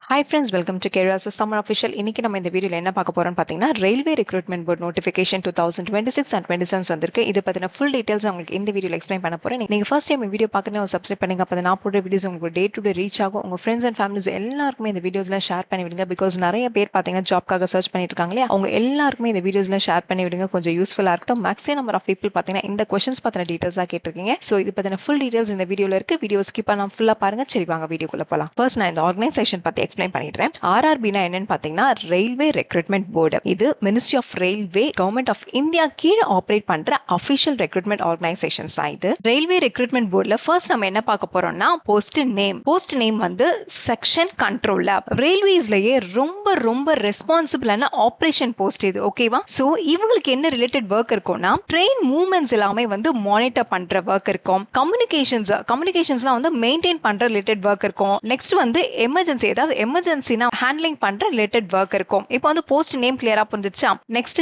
Hi friends, welcome to Careers Summer Official. இன்னைக்கு நம்ம இந்த வீடியோல என்ன பார்க்க போறோம்னு பாத்தீங்கன்னா railway recruitment board notification 2026 and 27 வந்திருக்கு. இது பத்தின ஃபுல் டீடைல்ஸ் உங்களுக்கு இந்த வீடியோல எக்ஸ்பிளைன் பண்ண போறேன். நீங்க ஃபர்ஸ்ட் டைம் வீடியோ பார்க்கணும் சப்ஸ்கிரைப் பண்ணுங்க. அப்ப நான் போடுற வீடியோஸ் உங்களுக்கு டே டு டே ரீச் ஆகும். உங்க ஃப்ரெண்ட்ஸ் அண்ட் ஃபேமிலிஸ் எல்லாருக்குமே இந்த வீடியோஸ்லாம் ஷேர் பண்ணி விடுங்க. பிகாஸ் நிறைய பேர் பாத்தீங்கன்னா ஜாப்காக சர்ச் பண்ணிட்டு இருக்காங்களே, அவங்க எல்லாருக்குமே இந்த வீடியோஸ்லாம் ஷேர் பண்ணி விடுங்க. கொஞ்சம் யூஸ்ஃபுல்லா இருக்கட்டும். மேக்ஸிமம் நம்பர் ஆஃப் பீப்பிள் பாத்தீங்கன்னா இந்த क्वेश्चंस பத்தின டீடைல்ஸா கேட்டிருக்கீங்க. சோ இது பத்தின ஃபுல் டீடைல்ஸ் இந்த வீடியோல இருக்கு. வீடியோ ஸ்கிப் பண்ணாம ஃபுல்லா பாருங்க. சரி வாங்க வீடியோக்குள்ள போலாம். ஃபர்ஸ்ட் நான் இந்த ஆர்கனைசேஷன் பத்தி எக்ஸ்பிளைன் பண்ணிடுறேன். RRB என்னன்னு பாத்தீங்கன்னா ரயில்வே ரெக்ரூட்மெண்ட் போர்டு. இது ministry of railway government of India கீழ ஆபரேட் பண்ற அபிஷியல் ரெக்ரூட்மெண்ட் ஆர்கனைசேஷன்ஸ் இது. ரயில்வே ரெக்ரூட்மெண்ட் போர்டுல ஃபர்ஸ்ட் நம்ம என்ன பார்க்க போறோம்னா போஸ்ட் நேம் வந்து செக்ஷன் கண்ட்ரோலர். ரயில்வேஸ்லயே ரொம்ப ரொம்ப ரெஸ்பான்சிபிளான ஆபரேஷன் போஸ்ட் இது. ஓகேவா? சோ இவங்களுக்கு என்ன ரிலேட்டட் ஒர்க் இருக்கும்னா ட்ரெயின் மூவ்மெண்ட்ஸ் எல்லாமே வந்து மானிட்டர் பண்ற ஒர்க் இருக்கும். கம்யூனிகேஷன்ஸ்லாம் வந்து மெயின்டைன் பண்ற ரிலேட்டட் ஒர்க் இருக்கும். நெக்ஸ்ட் வந்து எமர்ஜென்சி, ஏதாவது எமர்ஜென்சினா ஹேண்ட்லிங் பண்ற ரிலேட்டட் ஒர்க் இருக்கும். இப்போ வந்து போஸ்ட் நேம் கிளியரா புரிஞ்சிச்சா? நெக்ஸ்ட்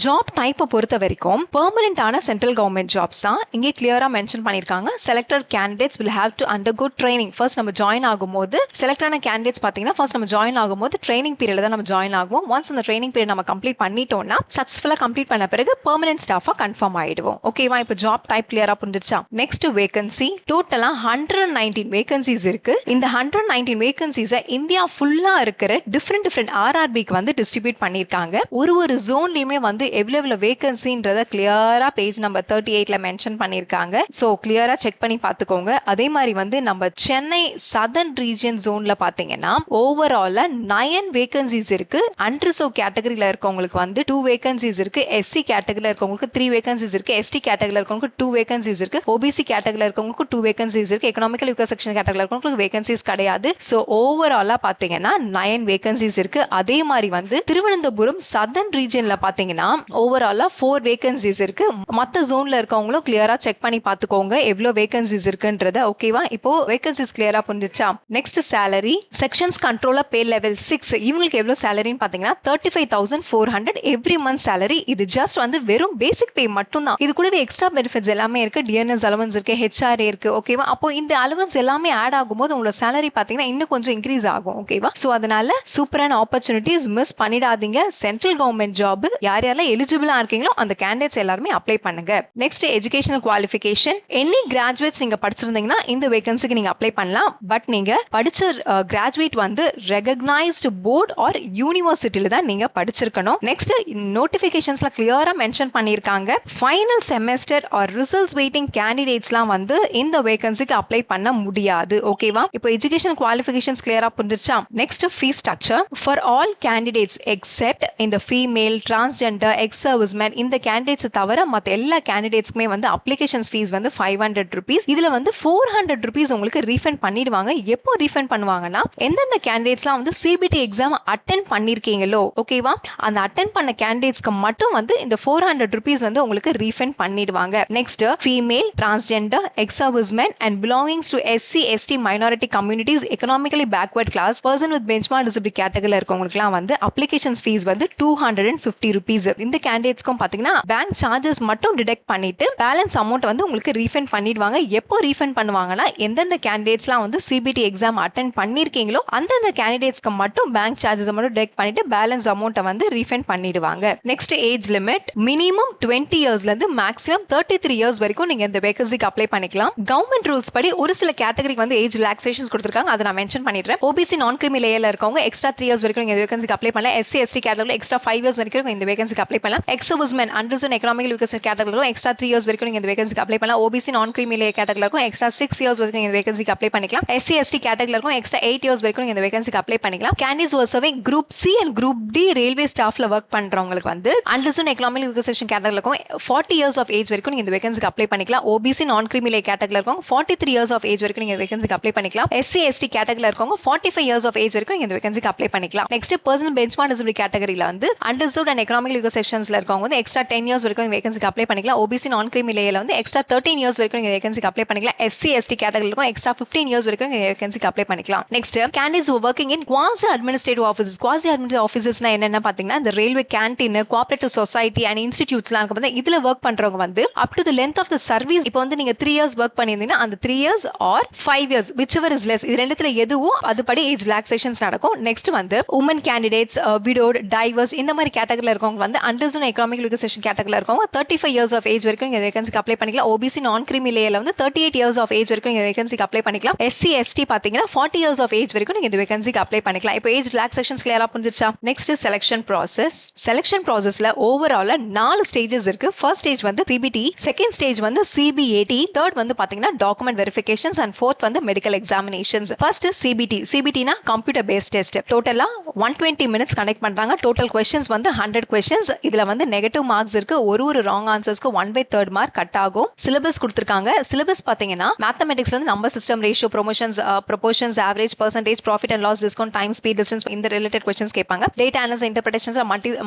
ஜாப் டைப்பை பொறுத்த வரைக்கும் பெர்மனன்டான சென்ட்ரல் கவர்மெண்ட் ஜாப்ஸ் தான் இங்கே கிளியரா மென்ஷன் பண்ணிருக்காங்க. Selected candidates will have to undergo training. First நம்ம ஜாயின் ஆகும்போது செலக்டான கேண்டிடேட்ஸ் பாத்தீங்கன்னா ஃபர்ஸ்ட் நம்ம ஜாயின் ஆகும்போது ட்ரைனிங் பீரியட்ல தான் நம்ம ஜாயின் ஆகுவோம். ஒன்ஸ் அந்த ட்ரைனிங் பீரியட் நம்ம கம்ப்ளீட் பண்ணிட்டோம்னா சக்சஸ்ஃபுல்லா கம்ப்ளீட் பண்ண பிறகு பெர்மனன்ட் ஸ்டாஃபா கன்ஃபார்ம் ஆயிடுவோம். ஓகேவா? இப்போ ஜாப் டைப் கிளியரா புரிஞ்சிச்சா? Next vacancy. டோட்டலா 119 வேகன்சிஸ் இருக்கு. இந்த 119 வேகன்சிஸை இந்தியா ஃபுல்லா இருக்கிற டிஃபரெண்ட் RRBக்கு வந்து டிஸ்ட்ரிபியூட் பண்ணிருக்காங்க. ஒரு ஜோன்லயுமே வந்து எவ்வளவு வேகன்சின்றத கிளியரா பேஜ் நம்பர் 38ல மென்ஷன் பண்ணிருக்காங்க. சோ கிளியரா செக் பண்ணி பாத்துக்கோங்க. அதே மாதிரி வந்து நம்ம சென்னை சதர்ன் ரீஜியன் ஜோன்ல பாத்தீங்கன்னா ஓவராலா 9 வேகன்சிஸ் இருக்கு. அன்ரிசர்வ் கேட்டகரியில இருக்கவங்களுக்கு வந்து 2 வேகன்சிஸ் இருக்கு. SC கேட்டகரியில இருக்கவங்களுக்கு 3 வேகன்சிஸ் இருக்கு. ST கேட்டகரியில இருக்கவங்களுக்கு 2 வேகன்சிஸ் இருக்கு. OBC கேட்டகரியில இருக்கவங்களுக்கு 2 வேகன்சிஸ் இருக்கு. எக்கனாமிக்கல் வீக்கர் செக்ஷன் கேட்டகரியில இருக்கவங்களுக்கு வேகன்சிஸ் கிடையாது. சோ ஓவராலா பாத்தீங்கன்னா 9 வேகன்சிஸ் இருக்கு. அதே மாதிரி வந்து திருவனந்தபுரம் சதர்ன் ரீஜியன்ல பாத்தீங்கன்னா ஓவராலா 4 வேகன்சிஸ் இருக்கு. மத்த ஜோன்ல இருக்கவங்களும் கிளியரா செக் பண்ணி பாத்துக்கோங்க எவ்வளவு வேகன்சிஸ் இருக்குன்றத. ஓகேவா? இப்போ வேகன்சிஸ் கிளியரா புரிஞ்சிச்சா? Next salary. Sections controller pay level 6 இவங்களுக்கு எவ்வளவு சேலரின்னு பாத்தீங்கன்னா 35,400 எவ்ரி மந்த் சேலரி. இது ஜஸ்ட் வந்து வெறும் பேசிக் பே மட்டும் தான். இது கூடவே எக்ஸ்ட்ரா பெனிஃபிட்ஸ் எல்லாமே இருக்கு. டிஎன்எஸ் அலவன்ஸ் இருக்கு, HRA இருக்கு. ஓகேவா? அப்போ இந்த அலவன்ஸ் எல்லாமே ஆட் ஆகும்போது உங்களோட சேலரி பாத்தீங்கன்னா இன்னும் கொஞ்சம் இன்க்ரீஸ் ஆகும். ஓகேவா? சோ அதனால சூப்பரான ஆப்பர்ச்சுனிட்டிஸ் மிஸ் பண்ணிடாதீங்க. சென்ட்ரல் கவர்மெண்ட் ஜாப் யாரெல்லாம் எலிஜிபிளா இருக்கீங்களோ அந்த கேண்டிடேட்ஸ் எல்லாருமே அப்ளை பண்ணுங்க. Next educational qualification. Any graduates நீங்க படிச்சிருந்தீங்கன்னா இந்த வேகன்சிக்கு நீங்க அப்ளை பண்ணலாம். பட் நீங்க படிச்ச கிராஜுவேட் வந்து ரெகக்னைஸ்டு போர்ட் ஆர் யூனிவர்சிட்டியில தான் நீங்க படிச்சிருக்கணும். நெக்ஸ்ட் நோட்டிபிகேஷன்ஸ்ல கிளியரா மென்ஷன் பண்ணிருக்காங்க final semester or results waiting கேண்டிடேட்ஸ்லாம் வந்து இந்த வேகன்சிக்கு அப்ளை பண்ண முடியாது. ஓகேவா? இப்போ எஜுகேஷனல் குவாலிஃபிகேஷன்ஸ் கிளியரா புரிஞ்சிருச்சா? Next fees structure. For all candidates except இந்த female, transgender, ex-servicemen இந்த candidates தவிர மத்த எல்லா candidatesக்குமே வந்து applications fees வந்து 500 rupees. இதுல வந்து 400 rupees உங்களுக்கு refund பண்ணிடுவாங்க. எப்போ refund பண்ணுவாங்கன்னா எந்தெந்த candidatesலாம் வந்து CBT exam attend பண்ணிருக்கீங்களோ, ஓகேவா, அந்த attend பண்ண candidatesக்கு மட்டும் வந்து இந்த 400 rupees வந்து உங்களுக்கு refund பண்ணிடுவாங்க. Next, female, transgender, ex-servicemen and belongings to SC, ST minority communities, economically backward class, person with benchmark disability கேட்டகரியில இருக்கவங்களுக்குலாம் வந்து அப்ளிகேஷன்ஸ் ஃபீஸ் வந்து 250 rupees. இந்த கேண்டிடேட்ஸ்க்கும் பாத்தீங்கன்னா பேங்க் சார்ஜஸ் மட்டும் டிடெக்ட் பண்ணிட்டு பேலன்ஸ் அமௌண்ட் வந்து உங்களுக்கு ரீஃபண்ட் பண்ணிடுவாங்க. எப்போ ரீஃபண்ட் பண்ணுவாங்கன்னா எந்தெந்த கேண்டிடேட்ஸ்லாம் வந்து CBT எக்ஸாம் அட்டெண்ட் பண்ணிருக்கீங்களோ அந்தந்த கேண்டிடேட்ஸ்க்கு மட்டும் பேங்க் சார்ஜஸ் மட்டும் டிடெக்ட் பண்ணிட்டு பேலன்ஸ் அமௌண்ட்டை வந்து ரீஃபண்ட் பண்ணிடுவாங்க. Next age limit. மினிமம் 20 இயர்ஸ்ல இருந்து மேக்ஸிமம் 33 இயர்ஸ் வரைக்கும் நீங்க இந்த வேகன்சிக்கு அப்ளை பண்ணிக்கலாம். கவர்மெண்ட் ரூல்ஸ் படி ஒரு சில கேட்டகரிக்கு வந்து ஏஜ் ரிலாக்ஸேஷன்ஸ் கொடுத்திருக்காங்க. அதை நான் மென்ஷன் பண்ணிடுறேன். OBC நான் கிரிமி லேயர்ல இருக்கவங்க எக்ஸ்ட்ரா 3 இயர்ஸ் வரைக்கும் இந்த வேகன்சிக்கு அப்ளை பண்ணலாம். SC ST கேட்டகரியில எக்ஸ்ட்ரா 5 இயர்ஸ் வரைக்கும் இந்த வேகன்சிக்கு அப்ளை பண்ணலாம். எக்ஸ்-சர்வீஸ்மென் அன்ரிசர்வ்ட் எகனாமிக்கல் வீக்கர் கேட்டகரியில எக்ஸ்ட்ரா 3 இயர்ஸ் வரைக்கும் இந்த வேகன்சிக்கு அப்ளை பண்ணலாம். OBC நான் கிரிமி லேயர் கேட்டகரியில எக்ஸ்ட்ரா 6 இயர்ஸ் வரைக்கும் இந்த வேகன்சிக்கு அப்ளை பண்ணிக்கலாம். SC ST கேட்டகரியில எக்ஸ்ட்ரா 8 இயர்ஸ் வரைக்கும் இந்த வேகன்சிக்கு அப்ளை பண்ணிக்கலாம். Candidates who are serving group C and group D railway ஸ்டாஃப்ல வர்க் பண்றவங்களுக்கு வந்து அன்ரிசர்வ்ட் எகனாமிக்கல் வீக்கர் செக்ஷன் கேட்டகரியில 40 இயர்ஸ் ஆஃப் ஏஜ் வரைக்கும் இந்த வேகன்சிக்கு அப்ளை பண்ணிக்கலாம். OBC நான் கிரிமி லேயர் கேட்டகரியில 43 இயர்ஸ் ஆஃப் ஏஜ் வரைக்கும் இந்த வேகன்சிக்கு அப்ளை பண்ணிக்கலாம். SC ST கேட்டகரியில 45 இயர்ஸ் ஆஃப் ஏஜ் வரைக்கும் இந்த வேகன்சிக்கு அப்ளை பண்ணிக்கலாம். நெக்ஸ்ட் பர்சனல் பெஞ்ச்மார்க் டிசபிலிட்டி கேட்டகரியில வந்து அண்டர்சர்வ்ட் அண்ட் எகனாமிக்கல் வீக்கர் செக்ஷன்ஸ்ல இருக்கவங்க வந்து எக்ஸ்ட்ரா 10 இயர்ஸ் வரைக்கும் வேகன்சிக்கு அப்ளை பண்ணிக்கலாம். OBC நான் கிரிமி லேயர்ல வந்து எக்ஸ்ட்ரா 13 இயர்ஸ் வரைக்கும் இந்த வேகன்சிக்கு அப்ளை பண்ணிக்கலாம். SC ST கேட்டகரியில எக்ஸ்ட்ரா 15 இயர்ஸ் வரைக்கும் இந்த வேகன்சிக்கு அப்ளை பண்ணிக்கலாம். Next candidates who are working in quasi administrative offices. quasi administrative officesனா என்னன்னா பாத்தீங்கன்னா இந்த railway canteen, cooperative society and இன்ஸ்டிடியூட்ஸ்லாம் இருக்கு. பார்த்தா இதுல வர்க் பண்றவங்க வந்து up to the length of the service. இப்போ வந்து நீங்க 3 இயர்ஸ் வர்க் பண்ணியிருந்தீங்கன்னா அந்த 3 years or 5 years whichever is less இது ரெண்டுத்துல எதுவோ அது படி ஏஜ் ரிலாக்ஸேஷன்ஸ் நடக்கும். நெக்ஸ்ட் வந்து உமன் கேண்டிடேட்ஸ், விடோட், டைவர்ஸ் இந்த மாதிரி கேட்டகரியில் இருக்கவங்க வந்து அண்டர் எக்கனாமிக் ரிலாக்ஸேஷன் கேட்டகரியில் இருக்கவங்க 35 இயர்ஸ் ஆஃப் ஏஜ் வரைக்கும் நீங்க வேகன்சிக்கு அப்ளை பண்ணிக்கலாம். ஓபிசி நான் கிரீமி லேயர்ல வந்து 38 இயர்ஸ் ஆஃப் ஏஜ் வரைக்கும் நீங்க வேகன்சிக்கு அப்ளை பண்ணிக்கலாம். எஸ்சி எஸ்டி பாத்தீங்கன்னா 40 இயர்ஸ் ஆஃப் ஏஜ் வரைக்கும் நீங்க இந்த வேகன்சிக்கு அப்ளை பண்ணிக்கலாம். இப்போ ஏஜ் ரிலாக்ஸேஷன்ஸ் கிளியரா புரிஞ்சிருச்சா? Next selection process. செலக்ஷன் ப்ராசஸ்ல ஓவராலா 4 ஸ்டேஜஸ் இருக்கு. ஃபர்ஸ்ட் ஸ்டேஜ் வந்து சிபிடி, செகண்ட் ஸ்டேஜ் வந்து சிபிஏடி, தேர்ட் வந்து பாத்தீங்கன்னா டாக்குமெண்ட் வெரிஃபிகேஷன்ஸ் அண்ட் ஃபோர்த் வந்து மெடிக்கல் எக்ஸாமினேஷன்ஸ். First CBT. சிபிடினா கம்ப்யூட்டர் பேஸ்ட் டெஸ்ட். டோட்டலா 120 மினிட்ஸ் கனெக்ட் பண்றாங்க. டோட்டல் क्वेश्चंस வந்து 100 क्वेश्चंस. இதுல வந்து நெகட்டிவ் மார்க்ஸ் இருக்கு. ஒரு ராங் ஆன்சர்ஸ்க்கு 1/3 மார்க் கட் ஆகும். சிலபஸ் கொடுத்திருக்காங்க. சிலபஸ் பாத்தீங்கன்னா மேத்தமெட்டிக்ஸ் வந்து number system, ratio, promotions, proportions, average, percentage, profit and loss, discount, time, speed, distance இந்த ரிலேட்டட் क्वेश्चंस கேட்பாங்க. Data analysis, interpretations,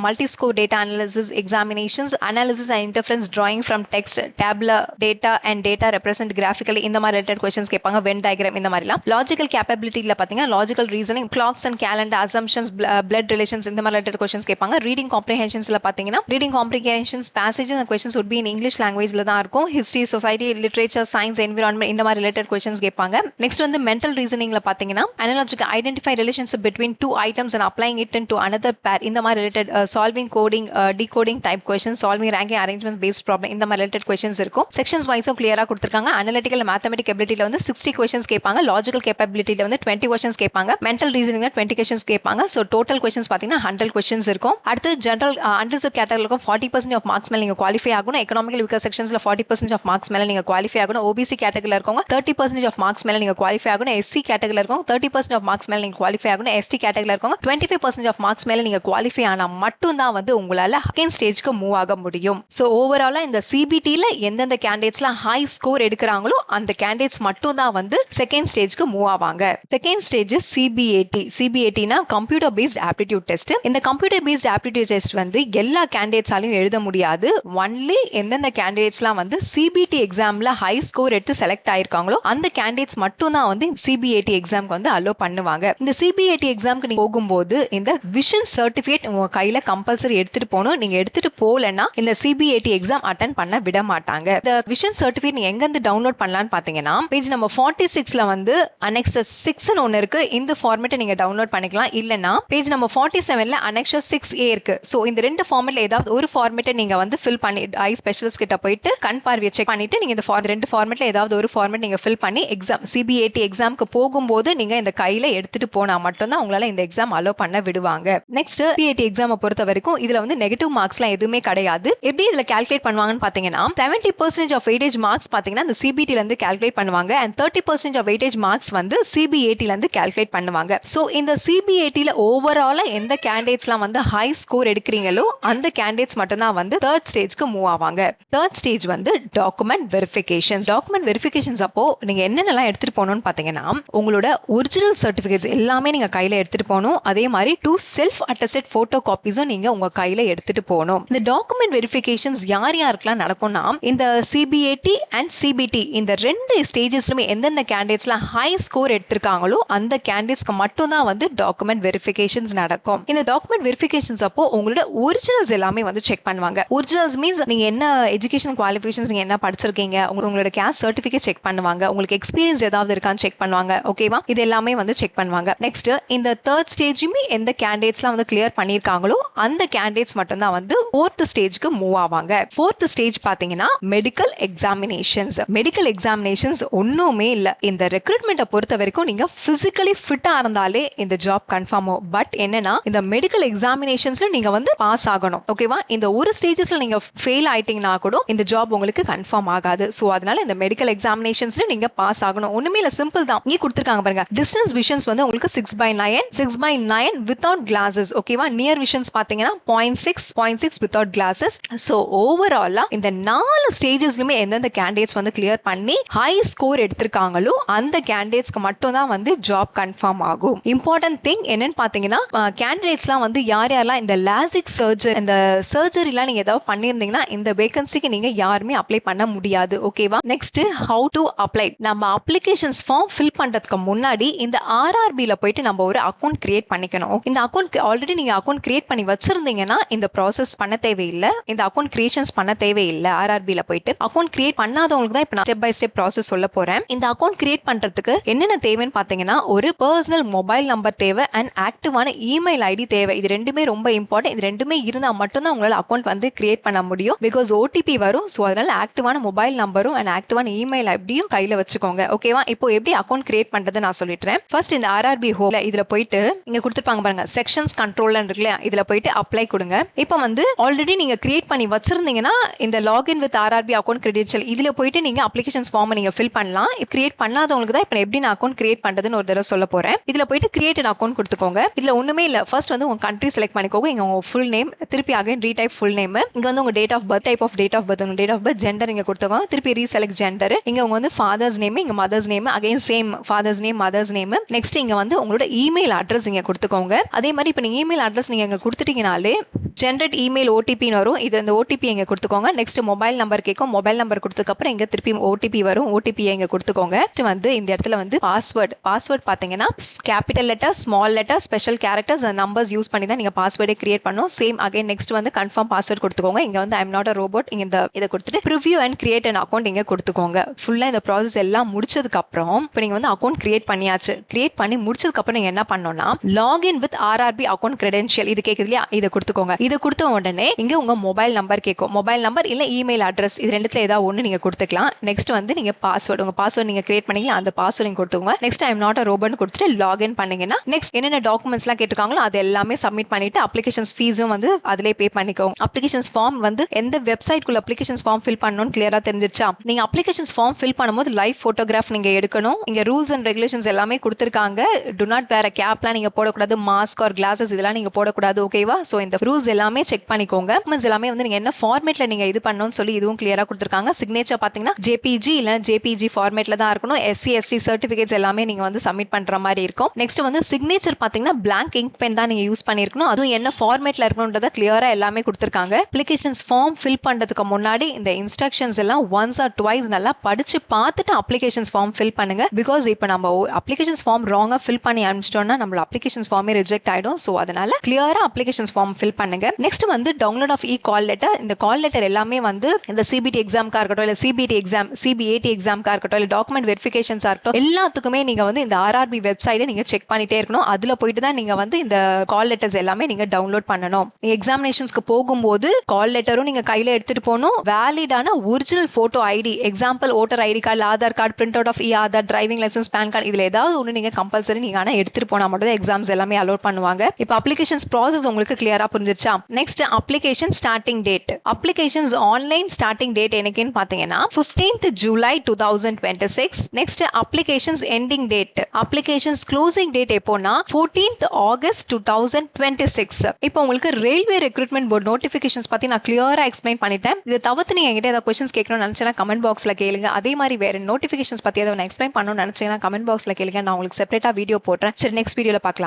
multi score data analysis, examinations, analysis and interference, drawing from text, tabular data and data represent graphically இந்த மாதிரி related questions கேட்பாங்க. Venn diagram இந்த மாதிரிலாம். Logical கேப்பபிலிட்டில பாத்தீங்கன்னா logical reasoning, clocks and calendar, assumptions, blood relations இந்த மாதிரி related questions கேட்பாங்க. ரீடிங் காம்ப்ரிஹென்ஷன்ஸ்ல பாத்தீங்கன்னா reading comprehensions, passages and questions would be in English லாங்குவேஜ்ல தான் இருக்கும். History, society, literature, science, environment இந்த மாதிரி ரிலேட்டட் क्वेश्चंस கேட்பாங்க. நெக்ஸ்ட் வந்து மென்டல் ரீசனிங்ல பாத்தீங்கன்னா analogical identify relationship between two items and applying it into another pair இந்த மாதிரி related solving, coding, decoding type questions, solving, ranking, arrangement based problem இந்த மாதிரி ரிலேட்டட் क्वेश्चंस இருக்கும். செக்ஷன்ஸ் வைஸும் கிளியரா கொடுத்திருக்காங்க. அனலிட்டிக்கல் மேத்தமெட்டிக் எபிலிட்டில வந்து 60 क्वेश्चंस கேட்பாங்க. லாஜிக்கல் கேப்பபிலிட்டில வந்து 20 क्वेश्चंस கேட்பாங்க. மென்டல் ரீசனிங்ல 20 क्वेश्चंस கேட்பாங்க. சோ டோட்டல் क्वेश्चंस பாத்தீங்கன்னா 100 क्वेश्चंस இருக்கும். அடுத்து ஜெனரல் அன்ரிசர்வ் கேட்டகரிக்கு 40% ஆஃப் மார்க்ஸ் மேல நீங்க குவாலிஃபை ஆகணும். எக்கனாமிக்கல் வீக்கர் செக்ஷன்ஸ்ல 40% ஆஃப் மார்க்ஸ் மேல நீங்க குவாலிஃபை ஆகணும். ஓபிசி கேட்டகரியில இருக்கவங்க 30% ஆஃப் மார்க்ஸ் மேல நீங்க குவாலிஃபை ஆகணும். எஸ்சி கேட்டகரியில இருக்கவங்க 30% ஆஃப் மார்க்ஸ் மேல நீங்க குவாலிஃபை ஆகணும். எஸ்டி கேட்டகரியில இருக்கவங்க 25% ஆஃப் மார்க்ஸ் மேல நீங்க குவாலிஃபை ஆனா மட்டும் தான் வந்து உங்களால செகண்ட் ஸ்டேஜ்க்கு மூவ் ஆக முடியும். சோ ஓவராலா இந்த சிபிடில எந்தெந்த கேண்டிடேட்ஸ்லாம் ஹை ஸ்கோர் எடுக்கறாங்களோ அந்த கேண்டிடேட்ஸ் மட்டும் தான் வந்து செகண்ட் ஸ்டேஜ்க்கு மூவ் ஆவாங்க. Second stage CBAT. சிபிஏடினா கம்ப்யூட்டர் பேஸ்ட் ஆப்டிடியூட் டெஸ்ட். இந்த கம்ப்யூட்டர் பேஸ்ட் ஆப்டிடியூட் டெஸ்ட் வந்து எல்லா கேண்டிடேட்ஸாலையும் எழுத முடியாது. ஒன்லி எந்தெந்த கேண்டிடேட்ஸ்லாம் வந்து சிபிடி எக்ஸாம்ல ஹை ஸ்கோர் எடுத்து செலக்ட் ஆயிருக்காங்களோ அந்த கேண்டிடேட்ஸ் மட்டும் தான் வந்து சிபிஏடி எக்ஸாம்க்கு வந்து அலோ பண்ணுவாங்க. இந்த சிபிஏடி எக்ஸாம்க்கு நீங்க போகும்போது இந்த விஷன் சர்டிபிகேட் உங்க கையில கம்பல்சரி எடுத்துட்டு போகணும். நீங்க எடுத்துட்டு போலன்னா இந்த சிபிஏடி எக்ஸாம் அட்டெண்ட் பண்ண விட மாட்டாங்க. இந்த விஷன் சர்டிபிகேட் நீங்க எங்க இருந்து டவுன்லோட் பண்ணலாம்னு பாத்தீங்கன்னா பேஜ் நம்பர் 46ல வந்து அனெக்சர் 6 ன்னு ஒன்னு இருக்கு. இந்த ஃபார்மேட்டை நீங்க டவுன்லோட் பண்ணிக்கலாம். இல்லனா பேஜ் நம்பர் 47ல அனெக்சர் 6A இருக்கு. சோ இந்த ரெண்டு ஃபார்மேட்ல ஏதாவது ஒரு ஃபார்மேட்டை நீங்க வந்து ஃபில் பண்ணி ஐ ஸ்பெஷலிஸ்ட் கிட்ட போயிட்டு கண் பார்வையை செக் பண்ணிட்டு நீங்க இந்த ரெண்டு ஃபார்மேட்ல ஏதாவது ஒரு ஃபார்மேட் நீங்க ஃபில் பண்ணி எக்ஸாம் சிபிஏடி எக்ஸாம்க்கு போகும்போது நீங்க இந்த கையில எடுத்துட்டு போனா மட்டும் தான் உங்களால இந்த எக்ஸாம் அலோ பண்ண விடுவாங்க. நெக்ஸ்ட் சிபிஏடி எக்ஸாம் பொறுத்த வரைக்கும் இதுல வந்து நெகட்டிவ் மார்க்ஸ்லாம் எதுவுமே கிடையாது. எப்படி இதுல கால்குலேட் பண்ணுவாங்கன்னு பாத்தீங்கன்னா 70% ஆஃப் வெயிட்டேஜ் மார்க்ஸ் பாத்தீங்கன்னா இந்த சிபிடில இருந்து கால்குலேட் பண்ணுவாங்க. and 30% ஆஃப் வெயிட்டேஜ் மார்க்ஸ் வந்து சிபிஏடில இருந்து கால்குலேட் பண்ணுவாங்க. சோ இந்த சிபிஏடில ஓவராலா எந்த கேண்டிடேட்ஸ்லாம் வந்து ஹை ஸ்கோர் எடுக்கிறீங்களோ அந்த கேண்டிடேட்ஸ் மட்டும் தான் வந்து தேர்ட் ஸ்டேஜ்க்கு மூவ் ஆவாங்க. தேர்ட் ஸ்டேஜ் வந்து டாக்குமெண்ட் வெரிஃபிகேஷன். டாக்குமெண்ட் வெரிஃபிகேஷன்ஸ் அப்போ நீங்க என்னென்னலாம் எடுத்துட்டு போகணும்னு பாத்தீங்கன்னா உங்களோட ஒரிஜினல் சர்டிபிகேட்ஸ் எல்லாமே நீங்க கையில எடுத்துட்டு போகணும். அதே மாதிரி 2 செல்ஃப் அட்டஸ்டட் போட்டோ காப்பீஸும் நீங்க உங்க கையில எடுத்துட்டு போகணும். இந்த டாக்குமெண்ட் வெரிஃபிகேஷன்ஸ் யாருக்கெல்லாம் நடக்கும்னா இந்த சிபிஏடி அண்ட் சிபிடி இந்த ரெண்டு ஸ்டேஜஸ்லுமே எந்தெந்த கேண்டிடேட்ஸ்லாம் ஹை ஸ்கோர் எடுத்திருக்காங்களோ அந்த கேண்டிடேட்ஸ்க்கு மட்டும் தான் வந்து டாக்குமெண்ட் வெரிஃபிகேஷன்ஸ் நடக்கும். இந்த டாக்குமெண்ட் வெரிஃபிகேஷன்ஸ் அப்போ உங்களோட ஒரிஜினல்ஸ் எல்லாமே வந்து செக் பண்ணுவாங்க. ஒரிஜினல்ஸ் மீன்ஸ் நீங்க என்ன எஜுகேஷன் குவாலிஃபிகேஷன்ஸ் நீங்க என்ன படிச்சிருக்கீங்க, உங்களோட கேஸ்ட் சர்டிபிகேட் செக் பண்ணுவாங்க, உங்களுக்கு எக்ஸ்பீரியன்ஸ் ஏதாவது இருக்கான்னு செக் பண்ணுவாங்க. ஓகேவா? இது எல்லாமே வந்து செக் பண்ணுவாங்க. நெக்ஸ்ட் இந்த தேர்ட் ஸ்டேஜுமே எந்த கேண்டிடேட்ஸ்லாம் வந்து கிளியர் பண்ணிருக்காங்களோ அந்த கேண்டிடேட்ஸ் மட்டும் தான் வந்து ஃபோர்த் ஸ்டேஜ்க்கு மூவ் ஆவாங்க. ஃபோர்த் ஸ்டேஜ் பாத்தீங்கன்னா மெடிக்கல் எக்ஸாமினேஷன்ஸ். மெடிக்கல் எக்ஸாமினேஷன்ஸ் ஒண்ணுமே இல்ல. இந்த ரெக்ரூட்மெண்ட்டை பொறுத்த வரைக்கும் நீங்க பிசிக்கலி ஃபிட்டா இருந்தாலே இந்த ஜாப் கன்ஃபார்ம். பட் என்னன்னா இந்த மெடிக்கல் எக்ஸாமினேஷன்ஸ்ல நீங்க வந்து பாஸ் ஆகணும். ஓகேவா? இந்த ஒரு ஸ்டேஜஸ்ல நீங்க ஃபெயில் ஆயிட்டீங்கன்னா கூட இந்த ஜாப் உங்களுக்கு கன்ஃபார்ம் ஆகாது. சோ அதனால இந்த மெடிக்கல் எக்ஸாமினேஷன்ஸ்ல நீங்க பாஸ் ஆகணும். ஒண்ணுமே இல்ல, சிம்பிள் தான். இங்க கொடுத்திருக்காங்க பாருங்க. டிஸ்டன்ஸ் விஷன்ஸ் வந்து உங்களுக்கு 6/9 வித்வுட் கிளாஸஸ். ஓகேவா? நியர் விஷன்ஸ் பாத்தீங்கன்னா 0.6 வித்வுட் கிளாஸஸ். சோ ஓவராலா இந்த 4 ஸ்டேஜஸ்லயுமே எந்தெந்த கேண்டிடேட்ஸ் வந்து கிளியர் பண்ணி ஹை ஸ்கோர் எடுத்திருக்காங்களோ அந்த கேண்டிடேட்ஸ்க்கு மட்டும் தான் வந்து ஜாப் கன்ஃபார்ம் ஆகும். இம்பார்ட்டன்ட் திங் என்னன்னு பாத்தீங்கன்னா கேண்டிடேட்ஸ்லாம் வந்து யாரெல்லாம் இந்த லாசிக் சர்ஜரி இந்த சர்ஜரிலாம் நீங்க ஏதாவது பண்ணிருந்தீங்கன்னா இந்த வேகன்சிக்கு நீங்க யாருமே அப்ளை பண்ண முடியாது. ஓகேவா? Next how to apply. நம்ம அப்ளிகேஷன்ஸ் ஃபார்ம் ஃபில் பண்றதுக்கு முன்னாடி இந்த ஆர்ஆர்பில போயிட்டு நம்ம ஒரு அக்கௌண்ட் கிரியேட் பண்ணிக்கணும். இந்த அக்கௌண்ட் ஆல்ரெடி நீங்க அக்கௌண்ட் கிரியேட் பண்ணி வச்சிருந்தீங்கன்னா இந்த ப்ராசஸ் பண்ண தேவையில்லை. இந்த அக்கௌண்ட் கிரியேஷன்ஸ் பண்ண தேவையில்லை. ஆர்ஆர்பில போயிட்டு அக்கௌண்ட் கிரியேட் பண்ணாதவங்களுக்கு தான் இப்ப நான் ஸ்டெப் பை ஸ்டெப் ப்ராசஸ் சொல்ல போறேன். இந்த அக்கௌண்ட் கிரியேட் பண்றதுக்கு என்னென்ன தேவைன்னு பாத்தீங்கன்னா ஒரு பர்சனல் மொபைல் நம்பர் தேவை அண்ட் ஆக்டிவான இமெயில் ஐடி தேவை. இது ரெண்டுமே ரொம்ப இம்பார்ட்டன்ட். இது ரெண்டுமே இருந்தா மட்டும்தான் உங்களால அக்கௌண்ட் வந்து கிரியேட் பண்ண முடியும். பிகாஸ் ஓடிபி வரும். ஸோ அதனால ஆக்டிவான மொபைல் நம்பரும் அண்ட் ஆக்டிவான இமெயில் ஐடியும் கையில வச்சுக்கோங்க. ஓகேவா? இப்போ எப்படி அக்கௌண்ட் கிரியேட் பண்றது நான் சொல்லிடுறேன். ஃபர்ஸ்ட் இந்த ஆர்ஆர்பி ஹோம்ல இதுல போயிட்டு இங்க கொடுத்துருப்பாங்க பாருங்க, செக்ஷன்ஸ் கண்ட்ரோல் இருக்குல்ல, இதுல போயிட்டு அப்ளை கொடுங்க. இப்போ வந்து ஆல்ரெடி நீங்க கிரியேட் பண்ணி வச்சிருந்தீங்கன்னா இந்த login with RRB account credential இதுல போயிட்டு நீங்க அப்ளிகேஷன்ஸ் ஃபார்ம் நீங்க ஃபில் பண்ணலாம். கிரியேட் பண்ணாதவங்களுக்கு தான் இப்போ எப்படி நான் அக்கௌண்ட் கிரியேட் பண்றதுன்னு ஒரு தடவை சொல்ல போறேன். இதுல போயிட்டு கிரியேட் அக்கௌண்ட் கொடுத்துக்கோங்க. இதுல ஒண்ணுமே இல்ல. ஃபர்ஸ்ட் வந்து உங்க கண்ட்ரி செலக்ட் பண்ணிக்கோங்க. இங்க உங்க ஃபுல் நேம், திருப்பி அகைன் ரீடைப் ஃபுல் நேம். இங்க வந்து உங்க date of birth, type of date of birth, உங்க டேட் ஆஃப் பர்த், ஜெண்டர் இங்க கொடுத்துக்கோங்க. திருப்பி ரீசெலக்ட் ஜெண்டர். இங்க உங்க வந்து ஃபாதர்ஸ் நேம், இங்க mother's name, again same father's name, mother's name. Next இங்க வந்து உங்களோட இமெயில் அட்ரஸ் இங்க கொடுத்துக்கோங்க. அதே மாதிரி இப்போ நீங்க இமெயில் அட்ரஸ் நீங்க இங்க கொடுத்துட்டீங்கனாலே ஜெனரேட் இமெயில் ஓடிபின்னு வரும். இது அந்த ஓடிபி இங்க கொடுத்துக்கோங்க. நெக்ஸ்ட் மொபைல் நம்பர் கேட்கும். மொபைல் நம்பர் கொடுத்ததுக்கு அப்புறம் இங்க திருப்பி ஓடிபி வரும். ஓடிபி இங்க கொடுத்துக்கோங்க. வந்து இந்த இடத்துல வந்து பாஸ்வேர்ட் பாத்தீங்கன்னா capital letter, small letter, special characters and numbers use பண்ணி தான் நீங்க பாஸ்வேர்டே கிரியேட் பண்ணணும். சேம் அகைன் நெக்ஸ்ட் வந்து கன்ஃபார்ம் பாஸ்வேர்ட் கொடுத்துக்கோங்க. இங்க வந்து I am not a robot இங்க இதை கொடுத்துட்டு preview and create an account இங்க கொடுத்துக்கோங்க. ஃபுல்லா இந்த ப்ராசஸ் எல்லாம் முடிச்சதுக்கு அப்புறம் இப்போ நீங்க வந்து அக்கௌண்ட் கிரியேட் பண்ணியாச்சு. கிரியேட் பண்ணி முடிச்சதுக்கு அப்புறம் நீங்க என்ன பண்ணணும்னா login with RRB account credential இது கேக்குது இல்லையா, இதை கொடுத்துக்கோங்க. இதை கொடுத்த உடனே இங்க உங்க மொபைல் நம்பர் கேட்கும். மொபைல் நம்பர் இல்ல இமெயில் அட்ரஸ் இது ரெண்டுத்துல ஏதாவது ஒண்ணு நீங்க கொடுத்துக்கலாம். நெக்ஸ்ட் வந்து நீங்க பாஸ்வேர்ட், உங்க பாஸ்வேர்ட் நீங்க கிரியேட் பண்ணீங்க அந்த பாஸ்வேர்ட் நீங்க கொடுத்துக்கோங்க. Next I am not a robot கொடுத்துட்டு லாகின் பண்ணீங்கன்னா நெக்ஸ்ட் என்னென்ன டாக்குமெண்ட்ஸ் எல்லாம் கேட்டிருக்காங்களோ அது எல்லாமே சப்மிட் பண்ணிட்டு அப்ளிகேஷன்ஸ் ஃபீஸும் வந்து அதிலே பே பண்ணிக்கோங்க. அப்ளிகேஷன்ஸ் ஃபார்ம் வந்து எந்த வெப்சைட் குள்ள அப்ளிகேஷன்ஸ் ஃபார்ம் ஃபில் பண்ணணும்னு கிளியரா தெரிஞ்சிச்சா? நீங்க அப்ளிகேஷன்ஸ் ஃபார்ம் ஃபில் பண்ணும்போது லைவ் போட்டோகிராஃப் நீங்க எடுக்கணும். இங்க ரூல்ஸ் அண்ட் ரெகுலேஷன்ஸ் எல்லாமே கொடுத்திருக்காங்க. டு நாட் வேர் கேப்லாம் நீங்க போடக்கூடாது, மாஸ்க் ஆர் கிளாஸஸ் இதெல்லாம் நீங்க போடக்கூடாது. ஓகேவா? சோ இந்த ரூல்ஸ் எல்லாமே செக் பண்ணிக்கோங்க. எல்லாமே வந்து நீங்க என்ன ஃபார்மேட்ல நீங்க இது பண்ணணும்னு சொல்லி இதுவும் கிளியரா கொடுத்திருக்காங்க. சிக்னேச்சர் பாத்தீங்கன்னா ஜேபிஜி இல்ல ஜேபிஜி ஃபார்மேட்ல தான் இருக்கணும். எஸ்சி எஸ்டி சர்டிபிகேட்ஸ் எல்லாமே நீங்க வந்து சப்மிட் பண்ற மாதிரி இருக்கும். நெக்ஸ்ட் வந்து சிக்னேச்சர் பாத்தீங்கன்னா பிளாங்க் இங்க் பென் தான் நீங்க யூஸ் பண்ணிருக்கணும். அதுவும் என்ன ஃபார்மேட்ல இருக்கணும்ன்றத கிளியரா எல்லாமே கொடுத்திருக்காங்க. அப்ளிகேஷன்ஸ் ஃபார்ம் ஃபில் பண்றதுக்கு முன்னாடி இந்த இன்ஸ்ட்ரக்ஷன்ஸ் எல்லாம் ஒன்ஸ் ஆர் ட்வைஸ் நல்லா படிச்சு பார்த்துட்டு அப்ளிகேஷன்ஸ் ஃபார்ம் ஃபில் பண்ணுங்க. பிகாஸ் இப்போ நம்ம அப்ளிகேஷன்ஸ் ஃபார்ம் ராங்கா ஃபில் பண்ணி அனுப்பிச்சிட்டோம்னா நம்ம அப்ளிகேஷன்ஸ் ஃபார்மே ரிஜெக்ட் ஆயிடும். சோ அதனால கிளியரா அப்ளிகேஷன்ஸ் ஃபார்ம் ஃபில் பண்ணுங்க. நெக்ஸ்ட் வந்து டவுன்லோட் ஆஃப் கால் லெட்டர். இந்த கால் லெட்டர் எல்லாமே வந்து இந்த சிபிடி எக்ஸாம்க்கா இருக்கட்டும் இல்ல சிபிடி எக்ஸாம் சிபிஏடி எக்ஸாம்க்கா இருக்கட்டும் இல்ல டாக்குமெண்ட் வெரிஃபிகேஷன்ஸா இருக்கட்டும் எல்லாத்துக்குமே நீங்க வந்து இந்த ஆர்ஆர்பி வெப்சைட்டை நீங்க செக் பண்ணிட்டே இருக்கணும். அதுல போயிட்டு தான் நீங்க வந்து இந்த கால் லெட்டர்ஸ் எல்லாமே நீங்க டவுன்லோட் பண்ணணும். நீங்க எக்ஸாமினேஷன்ஸ்க்கு போகும்போது கால் லெட்டரும் நீங்க கையில எடுத்துட்டு போகணும். வேலிடான original photo ID, example voter ID card, Aadhaar card, print out of Aadhaar, driving licence, PAN card இதுல ஏதாவது ஒன்று நீங்க கம்பல்சரி நீங்க ஆனா எடுத்துட்டு போனா மட்டும் தான் எக்ஸாம்ஸ் எல்லாமே அலோட் பண்ணுவாங்க. இப்போ அப்ளிகேஷன்ஸ் ப்ராசஸ் உங்களுக்கு கிளியரா புரிஞ்சிருச்சா? Next application starting date. Applications online starting date என்னைக்குன்னு பாத்தீங்கன்னா 15th July 2026. Next applications ending date, applications closing date எப்போனா 14th August 2026. இப்போ உங்களுக்கு ரயில்வே ரெக்ரூட்மெண்ட் போர்டு நோட்டிபிகேஷன்ஸ் பத்தி நான் கிளியரா எக்ஸ்பிளைன் பண்ணிட்டேன். இதை தவிர்த்து நீங்க என்கிட்ட ஏதாவது क्वेश्चंस கேட்கணும்னு நினைச்சீங்கன்னா கமெண்ட் பாக்ஸ்ல கேளுங்க. அதே மாதிரி வேற நோட்டிபிகேஷன்ஸ் பத்தி ஏதாவது எக்ஸ்பிளைன் பண்ணணும்னு நினைச்சீங்கன்னா கமெண்ட் பாக்ஸ்ல கேளுங்க. நான் உங்களுக்கு செப்பரேட்டா வீடியோ போடுறேன். சரி, நெக்ஸ்ட் வீடியோல பார்க்கலாம்.